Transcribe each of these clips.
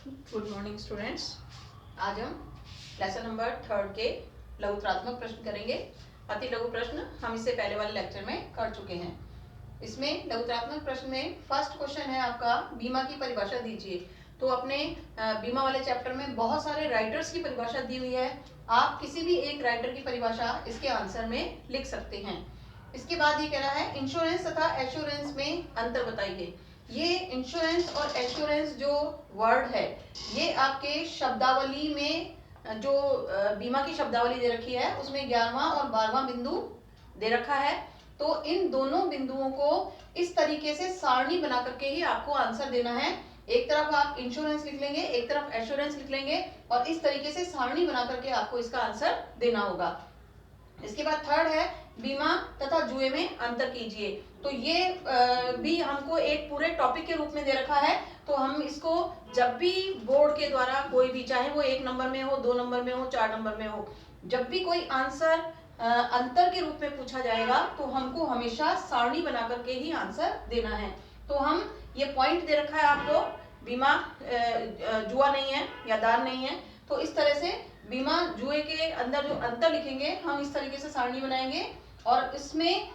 Good morning students. आज हम lesson number 3 के लघुत्रात्मक प्रश्न करेंगे। अति लघु प्रश्न हम इससे पहले वाले लेक्चर में कर चुके हैं। इसमें लघुत्रात्मक प्रश्न में फर्स्ट क्वेश्चन है आपका, बीमा की परिभाषा दीजिए। तो अपने बीमा वाले चैप्टर में बहुत सारे राइटर्स की परिभाषा दी हुई है। आप किसी भी एक राइटर की परिभाषा इसके आंसर में लिख सकते हैं। इसके बाद ये कह रहा है इंश्योरेंस तथा एश्योरेंस में अंतर बताइए। ये इंश्योरेंस और एश्योरेंस जो वर्ड है ये आपके शब्दावली में जो बीमा की शब्दावली दे रखी है उसमें 11वां और 12वां बिंदु दे रखा है। तो इन दोनों बिंदुओं को इस तरीके से सारणी बना करके ही आपको आंसर देना है। एक तरफ आप इंश्योरेंस लिख लेंगे, एक तरफ एश्योरेंस लिख लेंगे और इस तरीके से सारणी बना करके आपको इसका आंसर देना होगा। इसके बाद थर्ड है बीमा तथा जुए में अंतर कीजिए। तो ये भी हमको एक पूरे टॉपिक के रूप में दे रखा है। तो हम इसको जब भी बोर्ड के द्वारा कोई भी, चाहे वो 1 नंबर में हो, 2 नंबर में हो, 4 नंबर में हो, जब भी कोई आंसर अंतर के रूप में पूछा जाएगा तो हमको हमेशा सारणी बना करके ही आंसर देना है। तो हम ये पॉइंट दे रखा है आपको, बीमा जुआ नहीं है या दान नहीं है। तो इस तरह से बीमा जुए के अंदर जो अंतर लिखेंगे हम इस तरीके से सारणी बनाएंगे और इसमें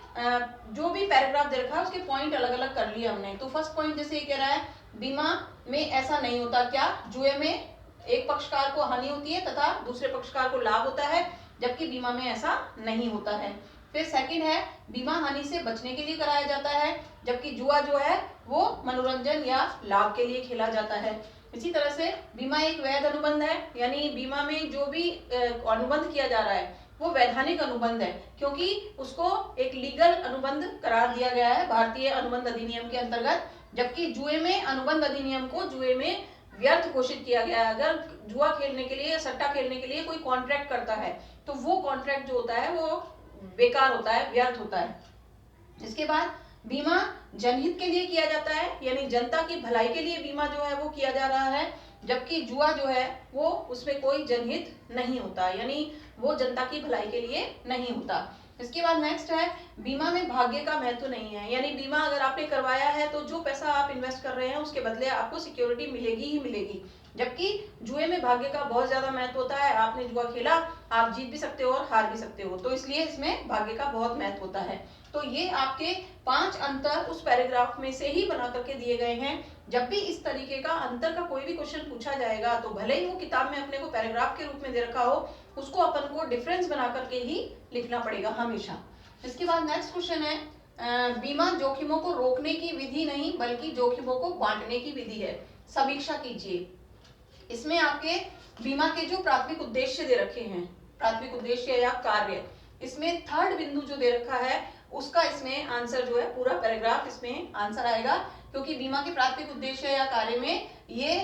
जो भी पैराग्राफ दे रखा है उसके पॉइंट अलग अलग कर लिए हमने। तो फर्स्ट पॉइंट जैसे ये कह रहा है बीमा में ऐसा नहीं होता, क्या जुए में एक पक्षकार को हानि होती है तथा दूसरे पक्षकार को लाभ होता है, जबकि बीमा में ऐसा नहीं होता है। फिर सेकंड है बीमा हानि से बचने के लिए कराया जाता है, जबकि जुआ जो है वो मनोरंजन या लाभ के लिए खेला जाता है। इसी तरह से बीमा एक वैध अनुबंध है, यानी बीमा में जो भी अनुबंध किया जा रहा है वो वैधानिक अनुबंध है, क्योंकि उसको एक लीगल अनुबंध करार दिया गया है भारतीय अनुबंध अधिनियम के अंतर्गत। जबकि जुए में अनुबंध अधिनियम को जुए में व्यर्थ घोषित किया गया है। अगर जुआ खेलने के लिए, सट्टा खेलने के लिए कोई कॉन्ट्रैक्ट करता है तो वो कॉन्ट्रैक्ट जो होता है वो बेकार होता है, व्यर्थ होता है। इसके बाद बीमा जनहित के लिए किया जाता है, यानी जनता की भलाई के लिए बीमा जो है वो किया जा रहा है, जबकि जुआ जो है वो उसमें कोई जनहित नहीं होता, यानी वो जनता की भलाई के लिए नहीं होता। इसके बाद नेक्स्ट है बीमा में भाग्य का महत्व नहीं है, यानी बीमा अगर आपने करवाया है तो जो पैसा आप इन्वेस्ट कर रहे हैं उसके बदले आपको सिक्योरिटी मिलेगी ही मिलेगी। जबकि जुए में भाग्य का बहुत ज्यादा महत्व होता है। आपने जुआ खेला, आप जीत भी सकते हो और हार भी सकते हो, तो इसलिए इसमें भाग्य का बहुत महत्व होता है। तो ये आपके 5 अंतर उस पैराग्राफ में से ही बना करके दिए गए हैं। जब भी इस तरीके का अंतर का कोई भी क्वेश्चन पूछा जाएगा तो भले ही वो किताब में अपने को पैराग्राफ के रूप में दे रखा हो, उसको अपन को डिफरेंस बना करके ही लिखना पड़ेगा हमेशा। इसके बाद नेक्स्ट क्वेश्चन है बीमा जोखिमों को रोकने की विधि नहीं बल्कि जोखिमों को बांटने की विधि है, समीक्षा कीजिए। इसमें आपके बीमा के जो प्राथमिक उद्देश्य दे रखे हैं, प्राथमिक उद्देश्य या कार्य, इसमें थर्ड बिंदु जो दे रखा है उसका इसमें आंसर जो है पूरा पैराग्राफ इसमें आंसर आएगा, क्योंकि बीमा के प्राथमिक उद्देश्य या कार्य में ये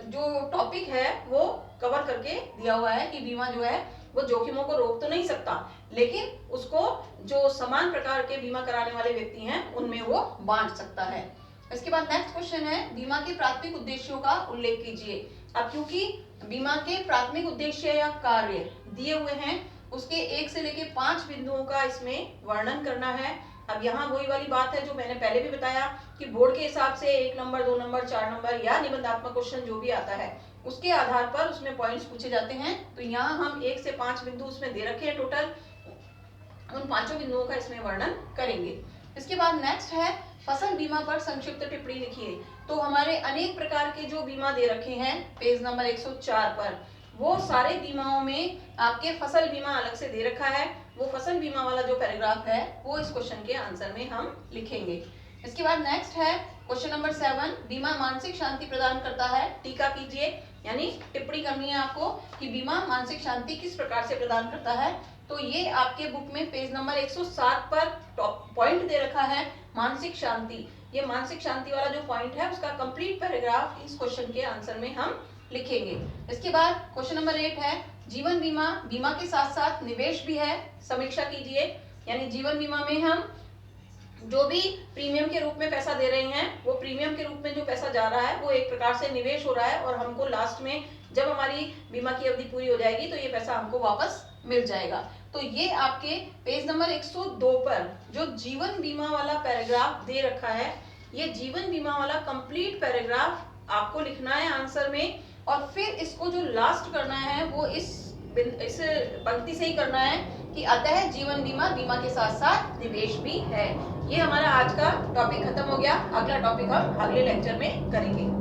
जो टॉपिक है वो कवर करके दिया हुआ है कि बीमा जो है वो जोखिमों को रोक तो नहीं सकता, लेकिन उसको जो समान प्रकार के बीमा कराने वाले व्यक्ति हैं उनमें वो बांट सकता है। इसके बाद नेक्स्ट क्वेश्चन है बीमा के प्राथमिक उद्देश्यों का उल्लेख कीजिए। अब क्योंकि बीमा के प्राथमिक उद्देश्य या कार्य दिए हुए हैं, उसके 1 से लेके 5 बिंदुओं का इसमें वर्णन करना है। अब यहाँ वही वाली बात है जो मैंने पहले भी बताया कि बोर्ड के हिसाब से 1 नंबर, 2 नंबर, 4 नंबर या निबंधात्मक क्वेश्चन जो भी आता है उसके आधार पर उसमें पॉइंट्स पूछे जाते हैं। तो यहाँ हम 1 से 5 बिंदु उसमें दे रखे हैं टोटल, उन 5 बिंदुओं का इसमें वर्णन करेंगे। इसके बाद नेक्स्ट है फसल बीमा पर संक्षिप्त टिप्पणी लिखिए। तो हमारे अनेक प्रकार के जो बीमा दे रखे हैं पेज नंबर 104 पर, वो सारे बीमाओं में आपके फसल बीमा अलग से दे रखा है। वो फसल बीमा वाला जो पैराग्राफ है वो इस क्वेश्चन के आंसर में हम लिखेंगे। इसके बाद नेक्स्ट है क्वेश्चन नंबर 7, बीमा मानसिक शांति प्रदान करता है, टीका कीजिए, यानी टिप्पणी करनी है आपको कि बीमा मानसिक शांति किस प्रकार से प्रदान करता है। तो ये आपके बुक में पेज नंबर 107 पर पॉइंट दे रखा है मानसिक शांति। ये मानसिक शांति वाला जो पॉइंट है उसका कंप्लीट पैराग्राफ इस क्वेश्चन के आंसर में हम लिखेंगे। इसके बाद क्वेश्चन नंबर 8 है जीवन बीमा, बीमा के साथ साथ निवेश भी है, समीक्षा कीजिए। यानी जीवन बीमा में हम जो भी प्रीमियम के रूप में पैसा दे रहे हैं वो प्रीमियम के रूप में जो पैसा जा रहा है वो एक प्रकार से निवेश हो रहा है और हमको लास्ट में जब हमारी बीमा की अवधि पूरी हो जाएगी तो ये पैसा हमको वापस मिल जाएगा। तो ये आपके पेज नंबर 102 पर जो जीवन बीमा वाला पैराग्राफ दे रखा है, ये जीवन बीमा वाला कंप्लीट पैराग्राफ आपको लिखना है आंसर में, और फिर इसको जो लास्ट करना है वो इस पंक्ति से ही करना है कि अतः जीवन बीमा, बीमा के साथ साथ निवेश भी है। ये हमारा आज का टॉपिक खत्म हो गया। अगला टॉपिक हम अगले लेक्चर में करेंगे।